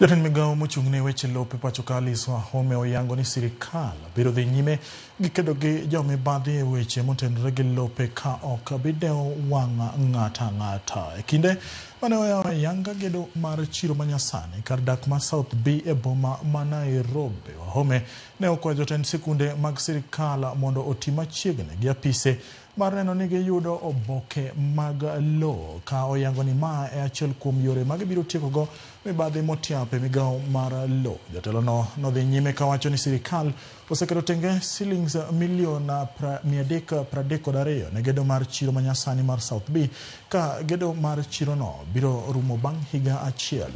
Jatend migao mochung'ne weche lope pacho ka Wahome oyango ni sirikal biro dhi nyime gi kedo gi jomibadhi e weche motenore gi lope ka ok bidewo wang' ng'ata ng'ata. E kinde mane oyawo ayanga gedo mar chiro manyasani kar dak ma South B e boma ma Nairobi, Wahome ne okwayo jotend sikunde mag sirikal mondo oti machiegni gi apise mar neno ni giyudo oboke mag lowo, ka oyango ni ma e achiel kuom yore mag biro tieko go mibadhi motiap e migao mar lowo. Jatelo no nodhi nyime ka wacho ni sirikal oseketo tenge shillings milion 332 ne gedo mar chiro manyasani mar South B, ka gedo mar chiro no biro rumo bang' higa achiel.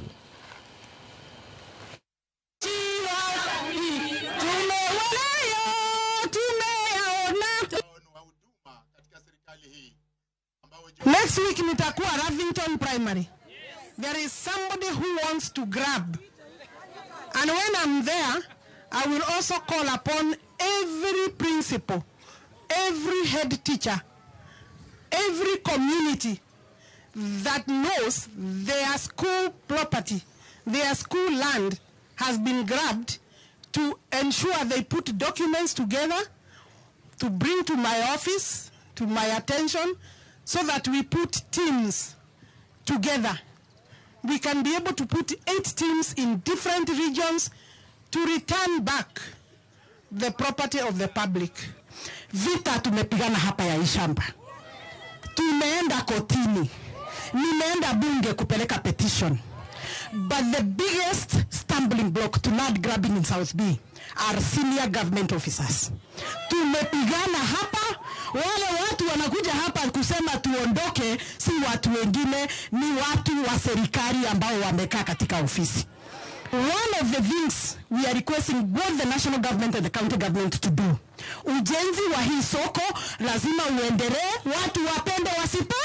Next week nitakuwa Lavington primary. There is somebody who wants to grab. And when I'm there, I will also call upon every principal, every head teacher, every community that knows their school property, their school land has been grabbed, to ensure they put documents together to bring to my office, to my attention, so that we put teams together. We can be able to put 8 teams in different regions to return back the property of the public. Vita tumepigana hapa ya ishamba. Tumeenda kotini. Nimeenda bunge kupeleka petition. But the biggest stumbling block to land grabbing in South B are senior government officers. Tumepigana hapa. Wale watu wanakuja hapa kusema tuondoke, si watu wengine, ni watu wa serikali ambao wamekaa katika ofisi. One of the things we are requesting both the national government and the county government to do, ujenzi wa hii soko lazima uendelee. Watu wapende wasipende.